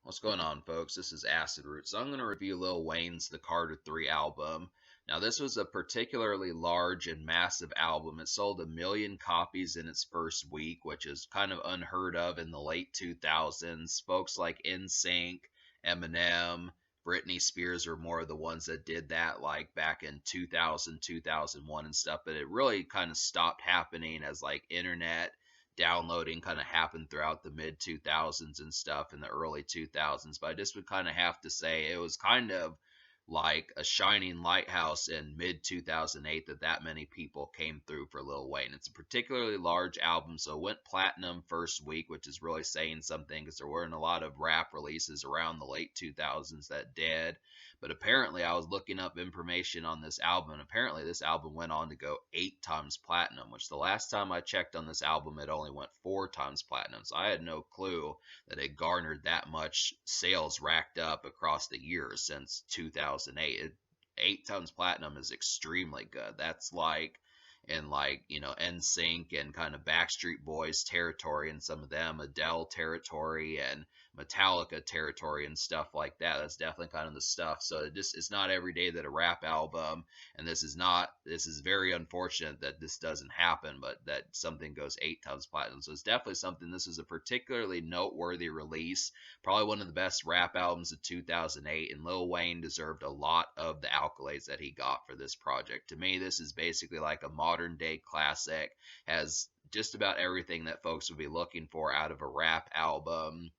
What's going on, folks? This is Acid Roots. So I'm going to review Lil Wayne's The Carter 3 album. Now, this was a particularly large and massive album. It sold 1 million copies in its first week, which is kind of unheard of in the late 2000s. Folks like NSYNC, Eminem, Britney Spears were more of the ones that did that, like back in 2000, 2001 and stuff. But it really kind of stopped happening as like internet downloading kind of happened throughout the mid 2000s and stuff in the early 2000s. But I just would kind of have to say it was kind of like a shining lighthouse in mid 2008 that many people came through for Lil Wayne. It's a particularly large album, so it went platinum first week, which is really saying something because there weren't a lot of rap releases around the late 2000s that did. But apparently, I was looking up information on this album, and apparently, this album went on to go 8 times platinum, which the last time I checked on this album, it only went 4 times platinum. So I had no clue that it garnered that much sales racked up across the years since 2008. 8 times platinum is extremely good. That's like in NSYNC and kind of Backstreet Boys territory, and some of them Adele territory and Metallica territory and stuff like that. That's definitely kind of the stuff. So it's not every day that a rap album, and this is very unfortunate that this doesn't happen, but that something goes 8 times platinum. So it's definitely something. This is a particularly noteworthy release, probably one of the best rap albums of 2008, and Lil Wayne deserved a lot of the accolades that he got for this project. To me, this is basically like a modern day classic, has just about everything that folks would be looking for out of a rap album,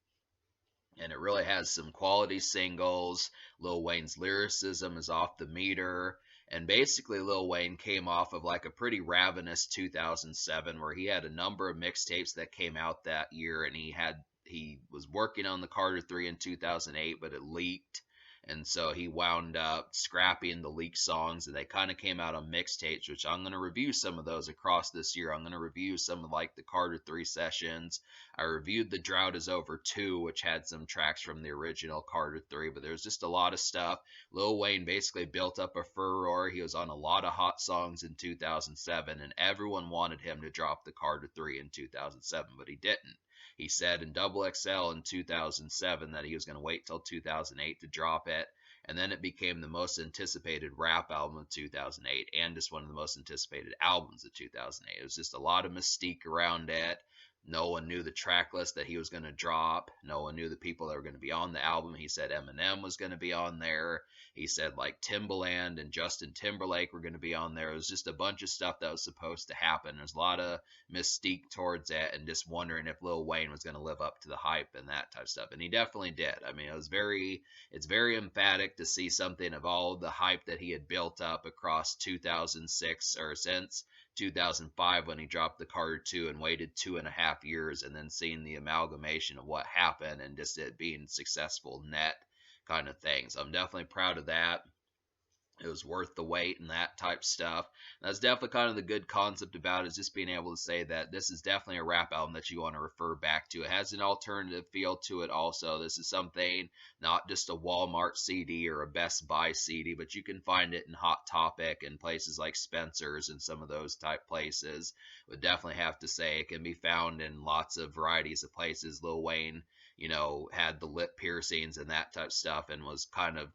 and it really has some quality singles. Lil Wayne's lyricism is off the meter. And basically, Lil Wayne came off of like a pretty ravenous 2007 where he had a number of mixtapes that came out that year, and he was working on the Carter 3 in 2008, but it leaked. And so he wound up scrapping the leaked songs, and they kind of came out on mixtapes, which I'm going to review some of those across this year. I'm going to review some of like the Carter 3 sessions. I reviewed The Drought Is Over 2, which had some tracks from the original Carter 3, but there's just a lot of stuff. Lil Wayne basically built up a furor. He was on a lot of hot songs in 2007, and everyone wanted him to drop the Carter 3 in 2007, but he didn't. He said in Double XL in 2007 that he was going to wait till 2008 to drop it, and then it became the most anticipated rap album of 2008 and just one of the most anticipated albums of 2008. It was just a lot of mystique around it. No one knew the track list that he was going to drop. No one knew the people that were going to be on the album. He said Eminem was going to be on there. He said like Timbaland and Justin Timberlake were going to be on there. It was just a bunch of stuff that was supposed to happen. There's a lot of mystique towards it, and just wondering if Lil Wayne was going to live up to the hype and that type of stuff. And he definitely did. I mean, it's very emphatic to see something of all the hype that he had built up across 2006 or since 2005 when he dropped the Carter 2 and waited 2.5 years, and then seeing the amalgamation of what happened and just it being successful net kind of thing. So I'm definitely proud of that. It was worth the wait and that type stuff. And that's definitely kind of the good concept about it, is just being able to say that this is definitely a rap album that you want to refer back to. It has an alternative feel to it also. This is something, not just a Walmart CD or a Best Buy CD, but you can find it in Hot Topic and places like Spencer's and some of those type places. Would definitely have to say it can be found in lots of varieties of places. Lil Wayne, had the lip piercings and that type of stuff, and was kind of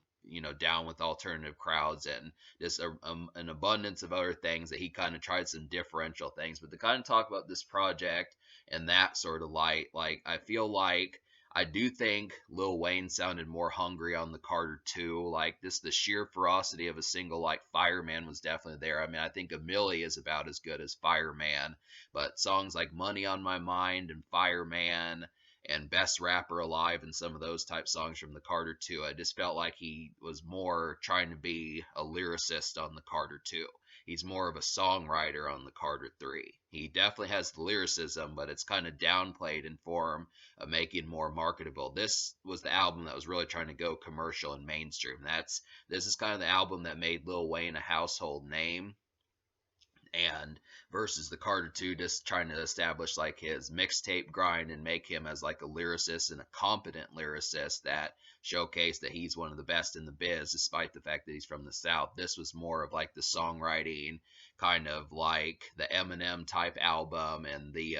down with alternative crowds and just an abundance of other things that he kind of tried some differential things. But to kind of talk about this project and that sort of light, like I feel like I do think Lil Wayne sounded more hungry on the Carter 2. Like this, the sheer ferocity of a single like Fireman was definitely there. I mean, I think A Milli is about as good as Fireman, but songs like Money on My Mind and Fireman and Best Rapper Alive and some of those type songs from the Carter 2. I just felt like he was more trying to be a lyricist on the Carter 2. He's more of a songwriter on the Carter 3. He definitely has the lyricism, but it's kind of downplayed in form of making more marketable. This was the album that was really trying to go commercial and mainstream. This is kind of the album that made Lil Wayne a household name, and versus the Carter 2 just trying to establish like his mixtape grind and make him as like a lyricist and a competent lyricist that showcased that he's one of the best in the biz despite the fact that he's from the South. This was more of like the songwriting, kind of like the Eminem type album and the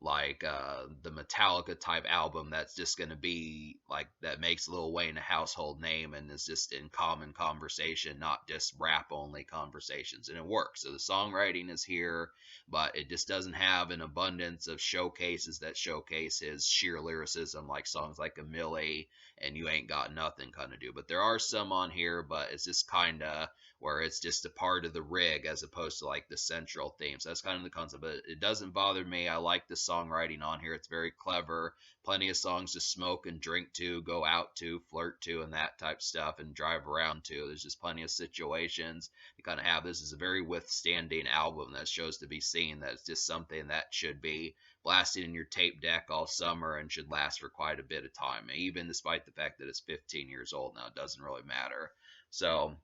like the Metallica type album that's just going to be like that makes Lil Wayne a household name and is just in common conversation, not just rap only conversations. And it works. So the songwriting is here, but it just doesn't have an abundance of showcases that showcase his sheer lyricism, like songs like A Millie and You Ain't Got Nothing kind of do. But there are some on here, but it's just kind of where it's just a part of the rig as opposed to like the central theme. So that's kind of the concept, but it doesn't bother me. I like the songwriting on here. It's very clever. Plenty of songs to smoke and drink to, go out to, flirt to, and that type stuff, and drive around to. There's just plenty of situations you kind of have. This is a very withstanding album that shows to be seen. That it's just something that should be blasted in your tape deck all summer and should last for quite a bit of time, even despite the fact that it's 15 years old now. It doesn't really matter. So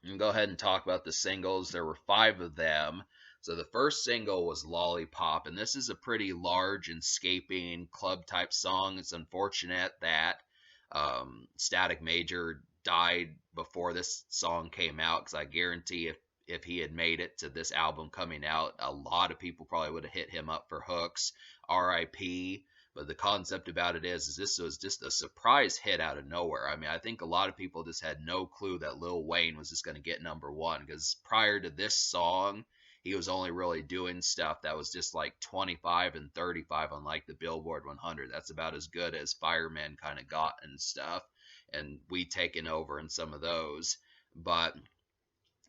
and go ahead and talk about the singles. There were 5 of them. So the first single was Lollipop, and this is a pretty large and scaping club type song. It's unfortunate that Static Major died before this song came out, because I guarantee if he had made it to this album coming out, a lot of people probably would have hit him up for hooks. R.I.P. But the concept about it is this was just a surprise hit out of nowhere. I mean, I think a lot of people just had no clue that Lil Wayne was just going to get #1, because prior to this song, he was only really doing stuff that was just like 25 and 35 on like the Billboard 100. That's about as good as Fireman kind of got and stuff. And we taken over in some of those. But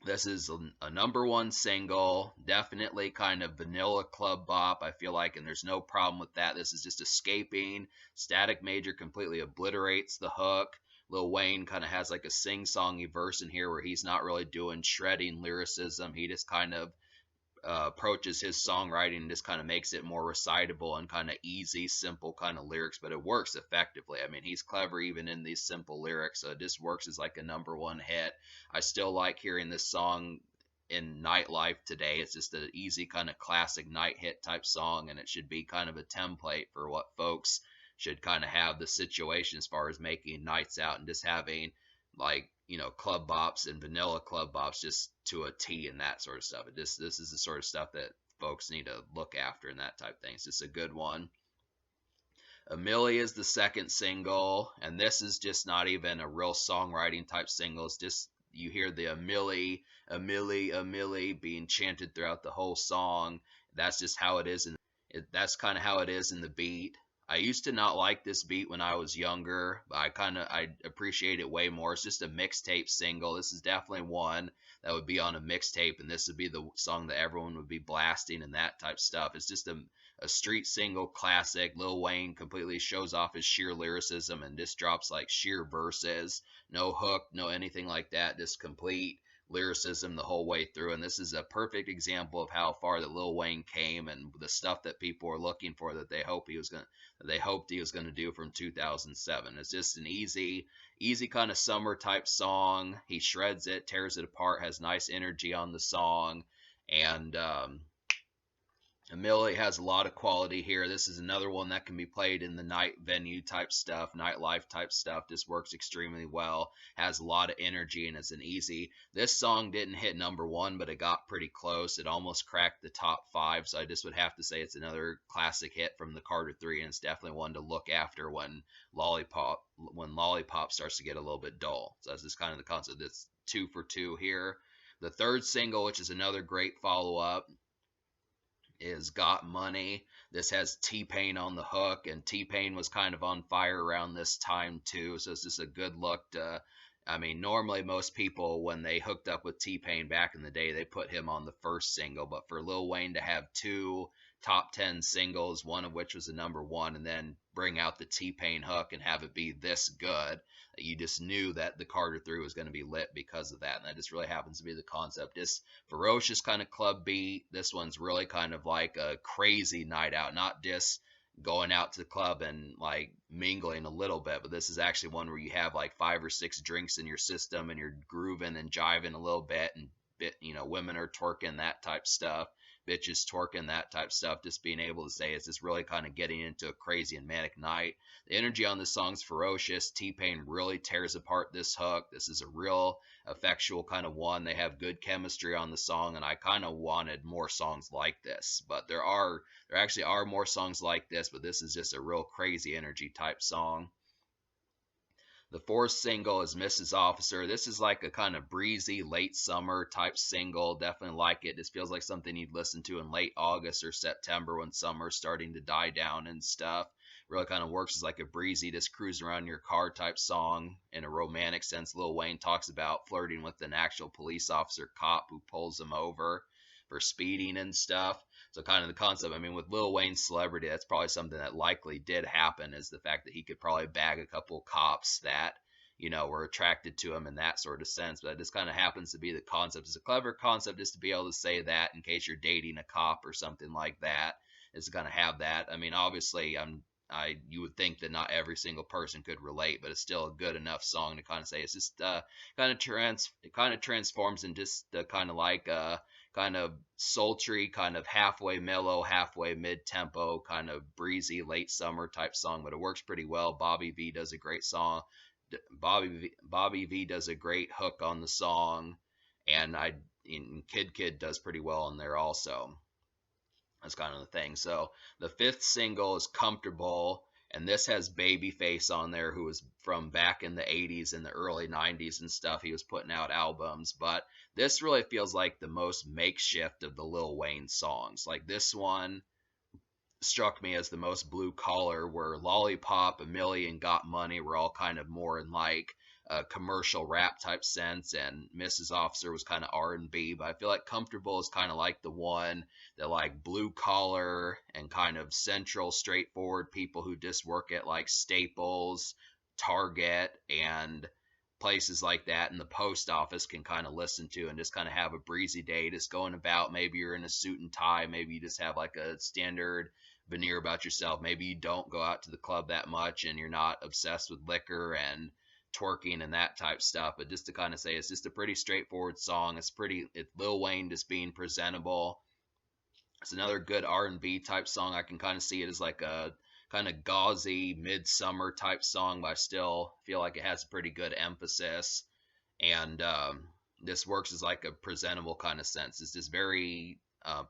this is a #1 single, definitely kind of vanilla club bop, I feel like, and there's no problem with that. This is just escaping. Static Major completely obliterates the hook. Lil Wayne kind of has like a sing-songy verse in here where he's not really doing shredding lyricism. He just kind of approaches his songwriting and just kind of makes it more recitable and kind of easy, simple kind of lyrics, but it works effectively. I mean, he's clever even in these simple lyrics, so it just works as like a #1 hit. I still like hearing this song in nightlife today. It's just an easy kind of classic night hit type song, and it should be kind of a template for what folks should kind of have the situation as far as making nights out and just having like club bops and vanilla club bops just to a T and that sort of stuff. This is the sort of stuff that folks need to look after and that type of thing. It's just a good one. Amelia is the second single, and this is just not even a real songwriting type single. It's just you hear the Amelie, Amelie, Amelie being chanted throughout the whole song. That's just how it is, and that's kind of how it is in the beat. I used to not like this beat when I was younger, but I appreciate it way more. It's just a mixtape single. This is definitely one that would be on a mixtape, and this would be the song that everyone would be blasting and that type stuff. It's just a street single classic. Lil Wayne completely shows off his sheer lyricism and just drops like sheer verses. No hook, no anything like that. Just complete lyricism the whole way through, and this is a perfect example of how far that Lil Wayne came and the stuff that people were looking for that they hoped he was going to do from 2007. It's just an easy kind of summer type song. He shreds it, tears it apart, has nice energy on the song, and Amelie has a lot of quality here. This is another one that can be played in the night venue type stuff, nightlife type stuff. This works extremely well. Has a lot of energy and it's an easy. This song didn't hit #1, but it got pretty close. It almost cracked the top 5. So I just would have to say it's another classic hit from the Carter 3, and it's definitely one to look after when Lollipop starts to get a little bit dull. So that's just kind of the concept. It's 2 for 2 here. The third single, which is another great follow-up, is Got Money. This has T-Pain on the hook, and T-Pain was kind of on fire around this time too, so it's just a good look to, I mean, normally most people, when they hooked up with T-Pain back in the day, they put him on the first single, but for Lil Wayne to have 2 top 10 singles, one of which was a #1, and then bring out the T-Pain hook and have it be this good, you just knew that the Carter 3 was going to be lit because of that, and that just really happens to be the concept. This ferocious kind of club beat. This one's really kind of like a crazy night out, not just going out to the club and like mingling a little bit, but this is actually one where you have like 5 or 6 drinks in your system and you're grooving and jiving a little bit, and women are twerking, that type stuff. bitches twerking, that type stuff. Just being able to say it's just really kind of getting into a crazy and manic night. The energy on this song's ferocious. T-Pain really tears apart this hook. This is a real effectual kind of one. They have good chemistry on the song, and I kind of wanted more songs like this. But there actually are more songs like this, but this is just a real crazy energy type song. The fourth single is Mrs. Officer. This is like a kind of breezy late summer type single. Definitely like it. This feels like something you'd listen to in late August or September when summer's starting to die down and stuff. Really kind of works as like a breezy, just cruising around in your car type song in a romantic sense. Lil Wayne talks about flirting with an actual police officer cop who pulls him over for speeding and stuff. So kind of the concept, I mean, with Lil Wayne's celebrity, that's probably something that likely did happen, is the fact that he could probably bag a couple cops that, were attracted to him in that sort of sense. But it just kind of happens to be the concept. It's a clever concept just to be able to say that in case you're dating a cop or something like that, is to kind of have that. I mean, obviously, you would think that not every single person could relate, but it's still a good enough song to kind of say it's just it kind of transforms into just kind of like kind of sultry, kind of halfway mellow, halfway mid-tempo, kind of breezy late summer type song, but it works pretty well. Bobby V does a great song. Bobby V does a great hook on the song, and Kid does pretty well in there also. That's kind of the thing. So the fifth single is Comfortable, and this has Babyface on there, who was from back in the 80s and the early 90s and stuff. He was putting out albums, but this really feels like the most makeshift of the Lil Wayne songs. Like, this one struck me as the most blue collar, where Lollipop, A Million, Got Money were all kind of more in like a commercial rap type sense, and Mrs. Officer was kind of R&B. But I feel like Comfortable is kind of like the one that like blue collar and kind of central, straightforward people who just work at like Staples, Target, and places like that in the post office can kind of listen to and just kind of have a breezy day just going about. Maybe you're in a suit and tie, maybe you just have like a standard veneer about yourself, maybe you don't go out to the club that much and you're not obsessed with liquor and twerking and that type stuff. But just to kind of say, it's just a pretty straightforward song. It's Lil Wayne just being presentable. It's another good R&B type song. I can kind of see it as like a kind of gauzy midsummer type song, but I still feel like it has a pretty good emphasis. And this works as like a presentable kind of sense. It's just very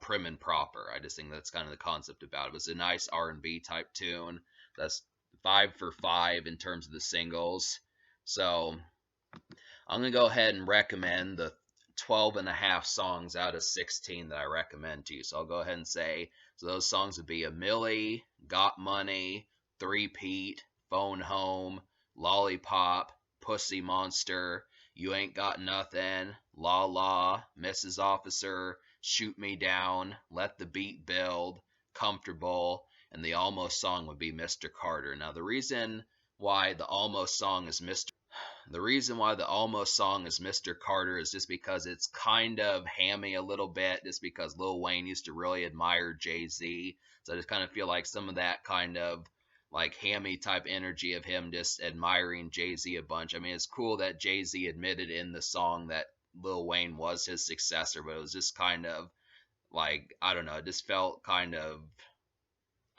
prim and proper. I just think that's kind of the concept about it. It's a nice R&B type tune. That's 5 for 5 in terms of the singles. So I'm going to go ahead and recommend the 12 and a half songs out of 16 that I recommend to you. So I'll go ahead and say, so those songs would be A Milli, Got Money, Three-Peat, Phone Home, Lollipop, Pussy Monster, You Ain't Got Nothing, La La, Mrs. Officer, Shoot Me Down, Let the Beat Build, Comfortable, and the almost song would be Mr. Carter. Now the reason why the almost song is Mr. Carter is just because it's kind of hammy a little bit, just because Lil Wayne used to really admire Jay-Z. So I just kind of feel like some of that kind of like hammy type energy of him just admiring Jay-Z a bunch. I mean, it's cool that Jay-Z admitted in the song that Lil Wayne was his successor, but it was just kind of like, I don't know, it just felt kind of,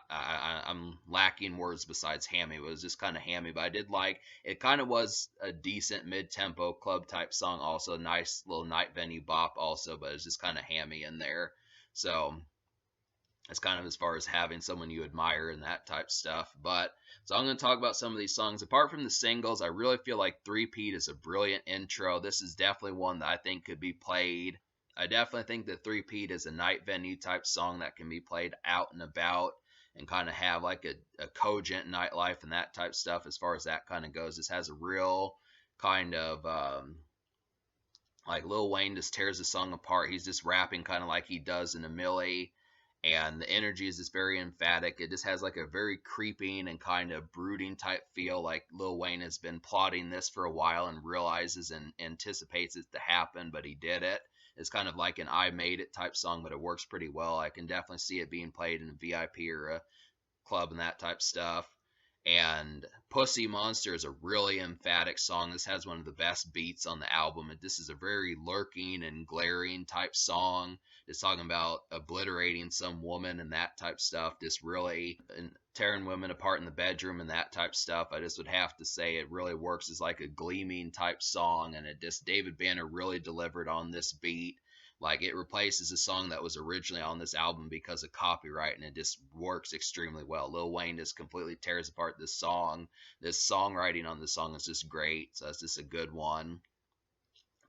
I'm lacking words besides hammy. It was just kind of hammy, but I did like it. Kind of was a decent mid-tempo club type song, also a nice little night venue bop also, but it's just kind of hammy in there. So it's kind of as far as having someone you admire and that type stuff. But so I'm going to talk about some of these songs. Apart from the singles, I really feel like Three-Peat is a brilliant intro. This is definitely one that I think could be played. I definitely think that Three-Peat is a night venue type song that can be played out and about and kind of have like a cogent nightlife and that type stuff as far as that kind of goes. This has a real kind of like Lil Wayne just tears the song apart. He's just rapping kind of like he does in A Milli, and the energy is just very emphatic. It just has like a very creeping and kind of brooding type feel, like Lil Wayne has been plotting this for a while and realizes and anticipates it to happen, but he did it. It's kind of like an I Made It type song, but it works pretty well. I can definitely see it being played in a VIP or a club and that type stuff. And Pussy Monster is a really emphatic song. This has one of the best beats on the album. And this is a very lurking and glaring type song. It's talking about obliterating some woman and that type stuff. Just really and tearing women apart in the bedroom and that type stuff. I just would have to say it really works as like a gleaming type song. And it just, David Banner really delivered on this beat. Like it replaces a song that was originally on this album because of copyright, and it just works extremely well. Lil Wayne just completely tears apart this song. This songwriting on this song is just great, so it's just a good one.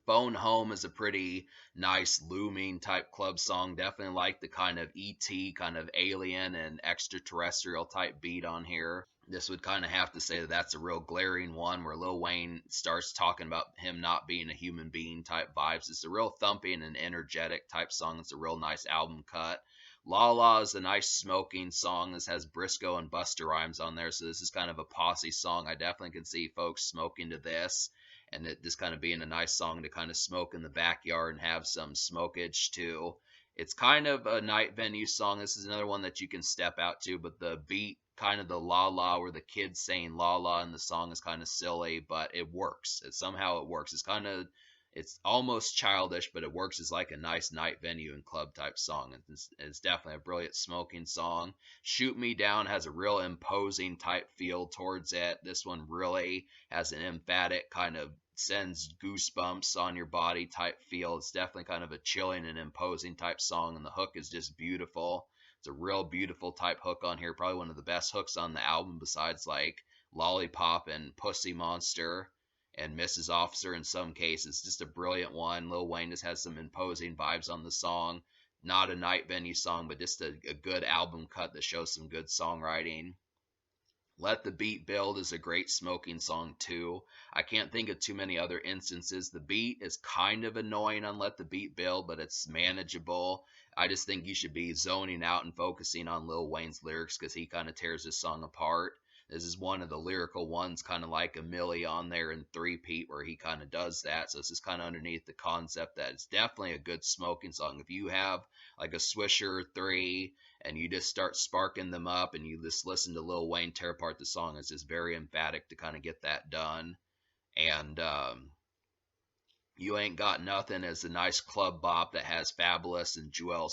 Phone Home is a pretty nice looming type club song. Definitely like the kind of ET, kind of alien and extraterrestrial type beat on here. This would kind of have to say that that's a real glaring one where Lil Wayne starts talking about him not being a human being type vibes. It's a real thumping and energetic type song. It's a real nice album cut. La La is a nice smoking song. This has Briscoe and Busta Rhymes on there, so this is kind of a posse song. I definitely can see folks smoking to this, and it just kind of being a nice song to kind of smoke in the backyard and have some smokage too. It's kind of a night venue song. This is another one that you can step out to, but the beat, kind of the la la, where the kids saying la la in the song is kind of silly, but it works. Somehow it works. It's almost childish, but it works as like a nice night venue and club type song. It's definitely a brilliant smoking song. Shoot Me Down has a real imposing type feel towards it. This one really has an emphatic kind of sends goosebumps on your body type feel. It's definitely kind of a chilling and imposing type song, and the hook is just beautiful. It's a real beautiful type hook on here. Probably one of the best hooks on the album besides like Lollipop and Pussy Monster and Mrs. Officer in some cases. Just a brilliant one. Lil Wayne just has some imposing vibes on the song. Not a night venue song, but just a good album cut that shows some good songwriting. Let the Beat Build is a great smoking song too. I can't think of too many other instances. The beat is kind of annoying on Let the Beat Build, but it's manageable. I just think you should be zoning out and focusing on Lil Wayne's lyrics because he kind of tears this song apart. This is one of the lyrical ones, kind of like a Millie on there in Three Pete, where he kind of does that. So it's just kind of underneath the concept that it's definitely a good smoking song. If you have like a Swisher 3 and you just start sparking them up and you just listen to Lil Wayne tear apart the song, it's just very emphatic to kind of get that done. And You Ain't Got Nothing is a nice club bop that has Fabulous and Joel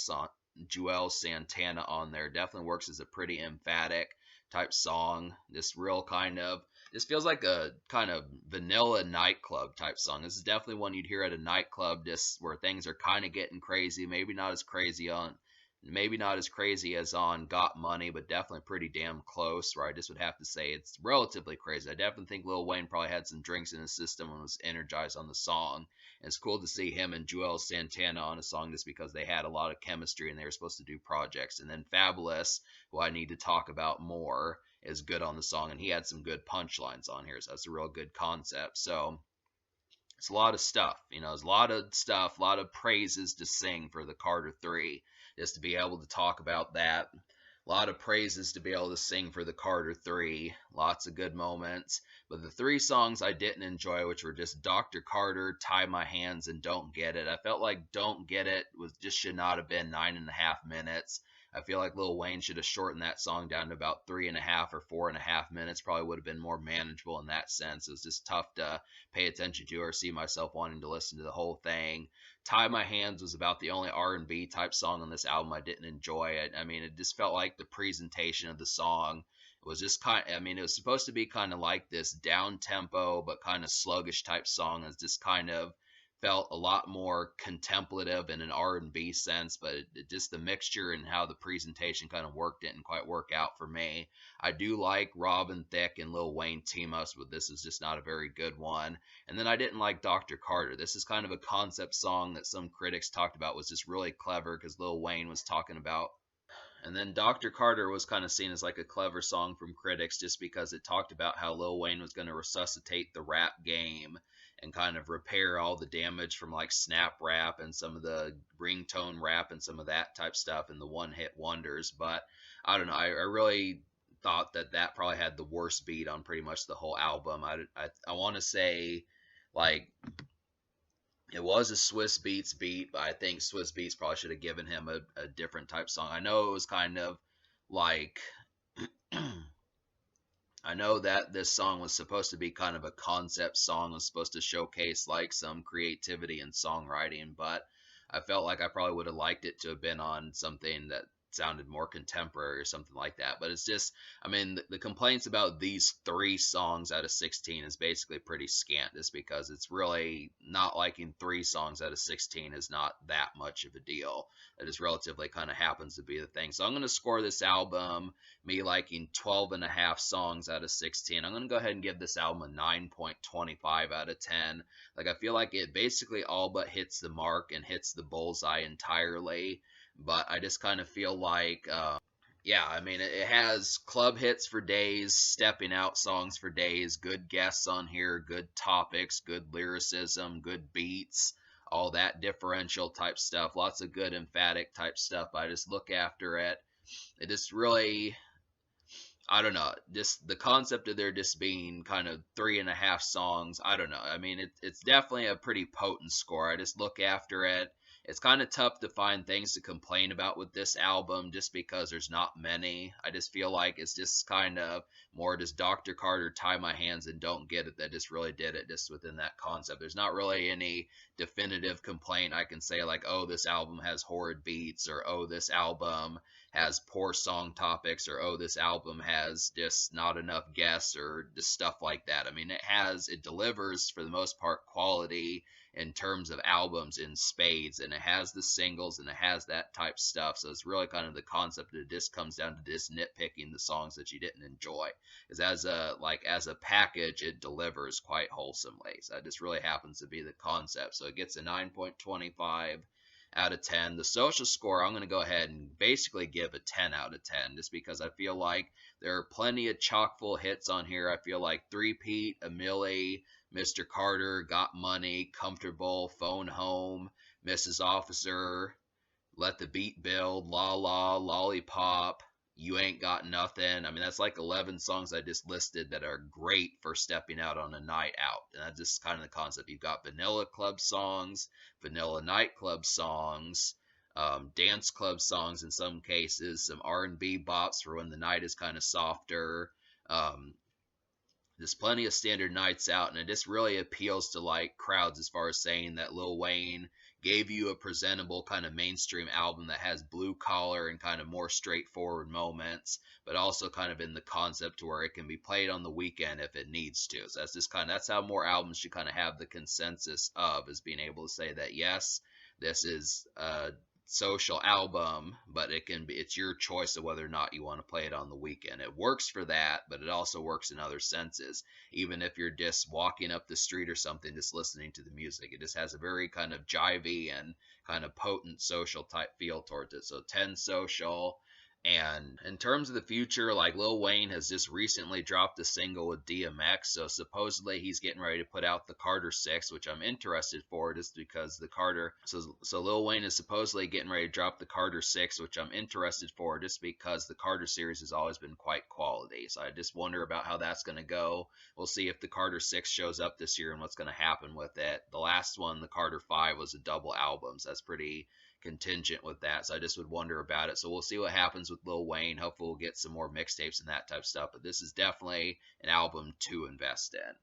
Santana on there. Definitely works as a pretty emphatic type song. This feels like a kind of vanilla nightclub type song. This is definitely one you'd hear at a nightclub, just where things are kind of getting crazy. Maybe not as crazy as on Got Money, but definitely pretty damn close. Where I just would have to say it's relatively crazy. I definitely think Lil Wayne probably had some drinks in his system and was energized on the song. And it's cool to see him and Joel Santana on a song just because they had a lot of chemistry and they were supposed to do projects. And then Fabulous, who I need to talk about more, is good on the song, and he had some good punchlines on here. So that's a real good concept. So it's a lot of stuff, there's a lot of stuff, a lot of praises to sing for the Carter 3, just to be able to talk about that. A lot of praises to be able to sing for the Carter 3, lots of good moments. But the three songs I didn't enjoy, which were just Dr. Carter, Tie My Hands, and Don't Get It. I felt like Don't Get It should not have been 9.5 minutes. I feel like Lil Wayne should have shortened that song down to about 3.5 or 4.5 minutes. Probably would have been more manageable in that sense. It was just tough to pay attention to or see myself wanting to listen to the whole thing. Tie My Hands was about the only R&B type song on this album I didn't enjoy. It just felt like the presentation of the song was just it was supposed to be kind of like this down tempo but kind of sluggish type song. It's just kind of felt a lot more contemplative in an R&B sense, but just the mixture and how the presentation kind of worked didn't quite work out for me. I do like Robin Thicke and Lil Wayne team ups, but this is just not a very good one. And then I didn't like Dr. Carter. This is kind of a concept song that some critics talked about was just really clever because Lil Wayne was talking about. And then Dr. Carter was kind of seen as like a clever song from critics just because it talked about how Lil Wayne was going to resuscitate the rap game and kind of repair all the damage from like snap rap and some of the ringtone rap and some of that type stuff and the one hit wonders. But I don't know. I really thought that probably had the worst beat on pretty much the whole album. I want to say like it was a Swiss Beats beat, but I think Swiss Beats probably should have given him a different type song. I know it was kind of like I know that this song was supposed to be kind of a concept song, was supposed to showcase like some creativity in songwriting, but I felt like I probably would have liked it to have been on something that sounded more contemporary or something like that. But it's just, I mean, the complaints about these 3 songs out of 16 is basically pretty scant, just because it's really not liking 3 songs out of 16 is not that much of a deal. It just relatively kind of happens to be the thing. So I'm going to score this album me liking 12 and a half songs out of 16. I'm going to go ahead and give this album a 9.25 out of 10. Like, I feel like it basically all but hits the mark and hits the bullseye entirely. But I just kind of feel like, yeah, I mean, it has club hits for days, stepping out songs for days, good guests on here, good topics, good lyricism, good beats, all that differential type stuff, lots of good emphatic type stuff. I just look after it. It just really, I don't know, just the concept of there just being kind of 3.5 songs. I don't know. I mean, it's definitely a pretty potent score. I just look after it. It's kind of tough to find things to complain about with this album just because there's not many. I just feel like it's just kind of more just Dr. Carter tie my hands and don't get it that just really did it just within that concept. There's not really any definitive complaint I can say like, oh, this album has horrid beats, or oh, this album has poor song topics, or oh, this album has just not enough guests, or just stuff like that. I mean, it delivers for the most part quality in terms of albums in spades, and it has the singles and it has that type stuff. So it's really kind of the concept that it just comes down to just nitpicking the songs that you didn't enjoy, because as a package it delivers quite wholesomely. So it just really happens to be the concept. So it gets a 9.25 out of 10. The social score, I'm going to go ahead and basically give a 10 out of 10, just because I feel like there are plenty of chock full hits on here. I feel like Three Pete, A Millie, Mr. Carter, Got Money, Comfortable, Phone Home, Mrs. Officer, Let the Beat Build, La La, Lollipop, You Ain't Got Nothing. I mean, that's like 11 songs I just listed that are great for stepping out on a night out. And that's just kind of the concept. You've got vanilla club songs, vanilla nightclub songs, dance club songs in some cases, some R&B bops for when the night is kind of softer. There's plenty of standard nights out, and it just really appeals to like crowds as far as saying that Lil Wayne gave you a presentable kind of mainstream album that has blue collar and kind of more straightforward moments, but also kind of in the concept to where it can be played on the weekend if it needs to. So that's how more albums should kind of have the consensus of, is being able to say that yes, this is a social album, but it's your choice of whether or not you want to play it on the weekend. It works for that, but it also works in other senses. Even if you're just walking up the street or something, just listening to the music, it just has a very kind of jivey and kind of potent social type feel towards it. So 10 social. And in terms of the future, like Lil Wayne has just recently dropped a single with DMX, so supposedly he's getting ready to put out the Carter 6, which I'm interested for, just because so Lil Wayne is supposedly getting ready to drop the Carter 6, which I'm interested for, just because the Carter series has always been quite quality. So I just wonder about how that's going to go. We'll see if the Carter 6 shows up this year and what's going to happen with it. The last one, the Carter 5, was a double album, so that's pretty contingent with that, so I just would wonder about it. So we'll see what happens with Lil Wayne. Hopefully we'll get some more mixtapes and that type of stuff, but this is definitely an album to invest in.